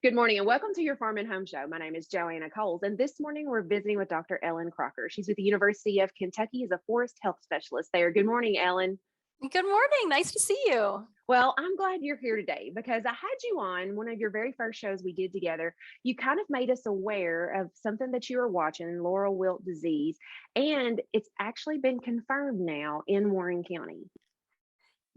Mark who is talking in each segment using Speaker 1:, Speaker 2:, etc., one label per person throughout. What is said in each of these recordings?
Speaker 1: Good morning and welcome to your Farm and Home Show. My name is Joanna Coles, and this morning we're visiting with Dr. Ellen Crocker. She's with the University of Kentucky as a forest health specialist there. Good morning, Ellen.
Speaker 2: Good morning. Nice to see you.
Speaker 1: Well, I'm glad you're here today because I had you on one of your very first shows we did together. You kind of made us aware of something that you were watching, Laurel Wilt disease, and it's actually been confirmed now in Warren County.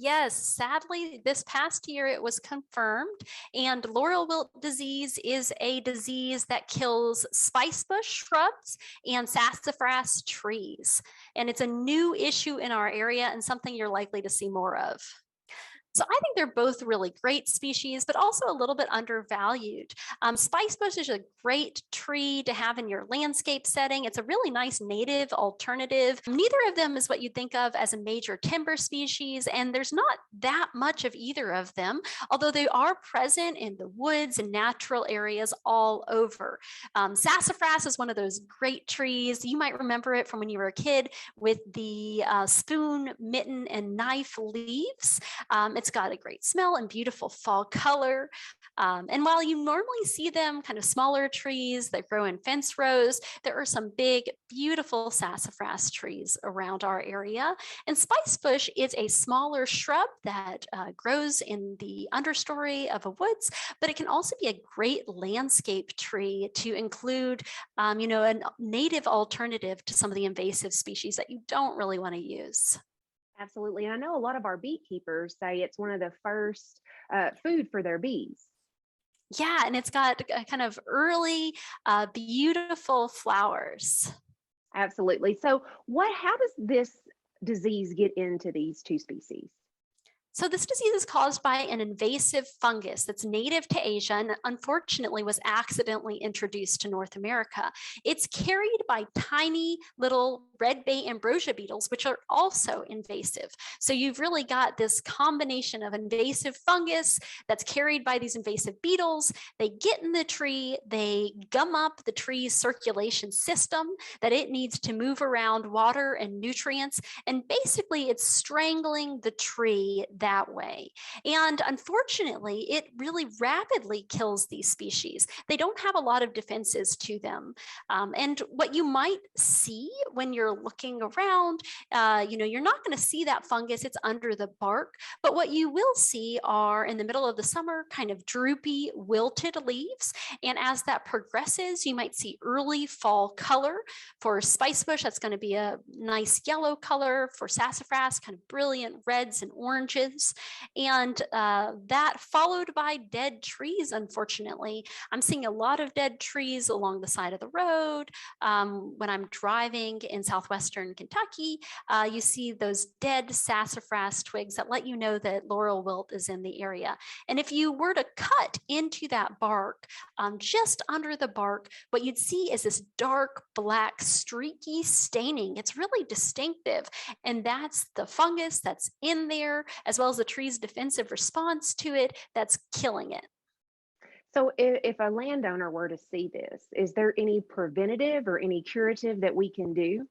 Speaker 2: Yes, sadly, this past year it was confirmed, and Laurel wilt disease is a disease that kills spicebush shrubs and sassafras trees. And it's a new issue in our area and something you're likely to see more of. So I think they're both really great species, but also a little bit undervalued. Spicebush is a great tree to have in your landscape setting. It's a really nice native alternative. Neither of them is what you'd think of as a major timber species, and there's not that much of either of them, although they are present in the woods and natural areas all over. Sassafras is one of those great trees. You might remember it from when you were a kid with the spoon, mitten, and knife leaves. It's got a great smell and beautiful fall color. And while you normally see them kind of smaller trees that grow in fence rows, there are some big, beautiful sassafras trees around our area. And spicebush is a smaller shrub that grows in the understory of a woods, but it can also be a great landscape tree to include, a native alternative to some of the invasive species that you don't really want to use.
Speaker 1: Absolutely. And I know a lot of our beekeepers say it's one of the first food for their bees.
Speaker 2: Yeah, and it's got a kind of early, beautiful flowers.
Speaker 1: Absolutely. So how does this disease get into these two species?
Speaker 2: So this disease is caused by an invasive fungus that's native to Asia and unfortunately was accidentally introduced to North America. It's carried by tiny little redbay ambrosia beetles, which are also invasive. So you've really got this combination of invasive fungus that's carried by these invasive beetles. They get in the tree, they gum up the tree's circulation system that it needs to move around water and nutrients. And basically it's strangling the tree that way. And unfortunately, it really rapidly kills these species. They don't have a lot of defenses to them. And what you might see when you're looking around, you're not going to see that fungus, it's under the bark. But what you will see are in the middle of the summer, kind of droopy, wilted leaves. And as that progresses, you might see early fall color. For spicebush, that's going to be a nice yellow color. For sassafras, kind of brilliant reds and oranges. And that followed by dead trees, unfortunately. I'm seeing a lot of dead trees along the side of the road. When I'm driving in southwestern Kentucky, you see those dead sassafras twigs that let you know that laurel wilt is in the area. And if you were to cut into that bark, just under the bark, what you'd see is this dark black streaky staining. It's really distinctive. And that's the fungus that's in there, as well as the tree's defensive response to it that's killing it.
Speaker 1: So if a landowner were to see this, is there any preventative or any curative that we can do?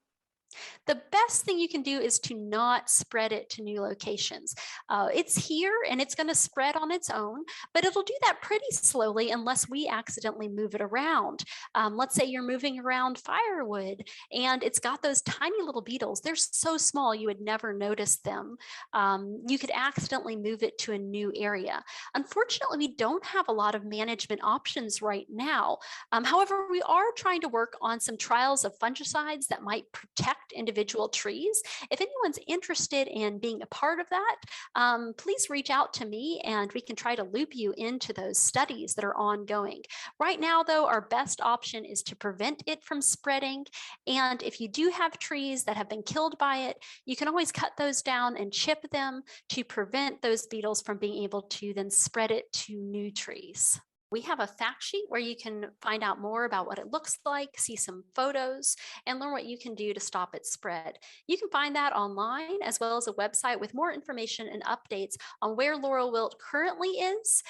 Speaker 2: The best thing you can do is to not spread it to new locations. It's here and it's going to spread on its own, but it'll do that pretty slowly unless we accidentally move it around. Let's say you're moving around firewood and it's got those tiny little beetles. They're so small you would never notice them. You could accidentally move it to a new area. Unfortunately, we don't have a lot of management options right now. However, we are trying to work on some trials of fungicides that might protect individual trees. If anyone's interested in being a part of that, please reach out to me and we can try to loop you into those studies that are ongoing. Right now, though, our best option is to prevent it from spreading. And if you do have trees that have been killed by it, you can always cut those down and chip them to prevent those beetles from being able to then spread it to new trees. We have a fact sheet where you can find out more about what it looks like, see some photos, and learn what you can do to stop its spread. You can find that online as well as a website with more information and updates on where laurel wilt currently is,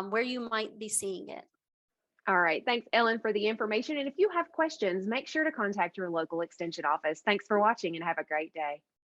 Speaker 2: where you might be seeing it.
Speaker 1: All right. Thanks, Ellen, for the information. And if you have questions, make sure to contact your local extension office. Thanks for watching and have a great day.